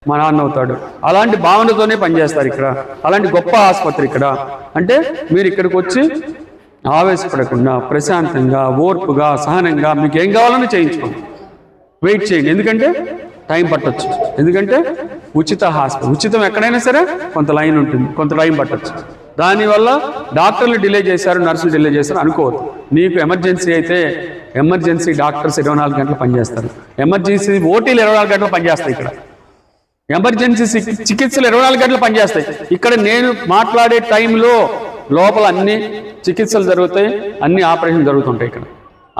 మా నాన్న అవుతాడు. అలాంటి భావనతోనే పనిచేస్తారు ఇక్కడ. అలాంటి గొప్ప ఆసుపత్రి ఇక్కడ. అంటే మీరు ఇక్కడికి వచ్చి ఆవేశపడకుండా ప్రశాంతంగా, ఓర్పుగా, సహనంగా మీకు ఏం కావాలని చేయించుకోండి. వెయిట్ చేయండి, ఎందుకంటే టైం పట్టొచ్చు. ఎందుకంటే ఉచిత హాస్పిటల్. ఉచితం ఎక్కడైనా సరే కొంత లైన్ ఉంటుంది, కొంత టైం పట్టొచ్చు. దానివల్ల డాక్టర్లు డిలే చేశారు, నర్సులు డిలే చేశారు అనుకోవద్దు. నీకు ఎమర్జెన్సీ అయితే ఎమర్జెన్సీ డాక్టర్స్ 24 గంటలు పనిచేస్తారు. ఎమర్జెన్సీ ఓటీలు 24 గంటలు పనిచేస్తాయి ఇక్కడ. ఎమర్జెన్సీ చికిత్సలు 24 గంటలు పనిచేస్తాయి ఇక్కడ. నేను మాట్లాడే టైంలో లోపల అన్ని చికిత్సలు జరుగుతాయి, అన్ని ఆపరేషన్ జరుగుతుంటాయి ఇక్కడ.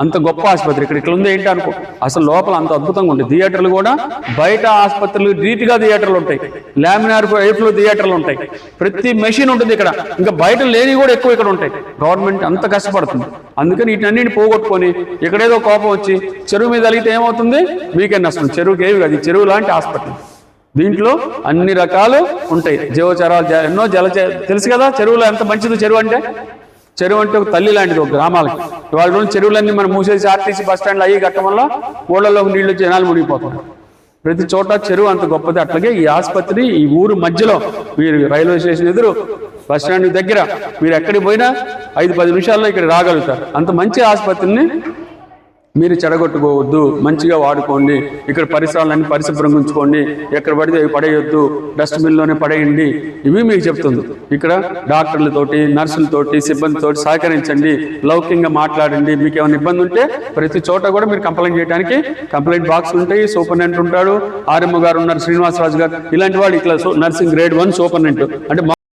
అంత గొప్ప ఆసుపత్రి ఇక్కడ ఉంది. ఏంటి అనుకో, అసలు లోపల అంత అద్భుతంగా ఉంటాయి. థియేటర్లు కూడా బయట ఆసుపత్రులు రీతిగా థియేటర్లు ఉంటాయి, లామినార్ ఎయిర్ఫ్లో థియేటర్లు ఉంటాయి, ప్రతి మెషిన్ ఉంటుంది ఇక్కడ. ఇంకా బయట లేని కూడా ఎక్కువ ఇక్కడ ఉంటాయి. గవర్నమెంట్ అంత కష్టపడుతుంది. అందుకని వీటన్నిటిని పోగొట్టుకొని ఇక్కడేదో కోపం వచ్చి చెరువు మీద అలిగితే ఏమవుతుంది? మీకే నష్టం. చెరువుకి ఏవి కాదు, చెరువు లాంటి హాస్పిటల్. దీంట్లో అన్ని రకాలు ఉంటాయి, జీవచరాలు, ఎన్నో తెలుసు కదా చెరువులో ఎంత మంచిది. చెరువు అంటే ఒక తల్లి లాంటిది ఒక గ్రామాలకి. వాళ్ళ రోజు చెరువులన్నీ మనం మూసేసి ఆర్టీసీ బస్ స్టాండ్లు అయ్యి కట్టడం వల్ల ఊళ్ళలోకి నీళ్లు జనాలు మునిగిపోతున్నారు. ప్రతి చోట చెరువు అంత గొప్పది. అట్లాగే ఈ ఆసుపత్రి ఈ ఊరు మధ్యలో, మీరు రైల్వే స్టేషన్ ఎదురు, బస్ స్టాండ్ దగ్గర, మీరు ఎక్కడికి పోయినా 5-10 నిమిషాల్లో ఇక్కడ రాగలుగుతారు. అంత మంచి ఆసుపత్రిని మీరు చెడగొట్టుకోవద్దు, మంచిగా వాడుకోండి. ఇక్కడ పరిసరాలన్నీ పరిశుభ్రంగా ఉంచుకోండి, ఎక్కడ పడితే అవి పడేయొద్దు, డస్ట్బిన్లోనే పడేయండి. ఇవి మీకు చెప్తుంది. ఇక్కడ డాక్టర్లతోటి, నర్సులతోటి, సిబ్బందితోటి సహకరించండి, లౌకికంగా మాట్లాడండి. మీకు ఏమైనా ఇబ్బంది ఉంటే ప్రతి చోట కూడా మీరు కంప్లైంట్ చేయడానికి కంప్లైంట్ బాక్స్ ఉంటాయి. సూపరింటెండెంట్ ఉంటాడు, ఆర్ఎంఓ గారు ఉన్నారు, శ్రీనివాసరాజు గారు, ఇలాంటి వాళ్ళు ఇట్లా నర్సింగ్ గ్రేడ్ 1 సూపరింటెండెంట్ అంటే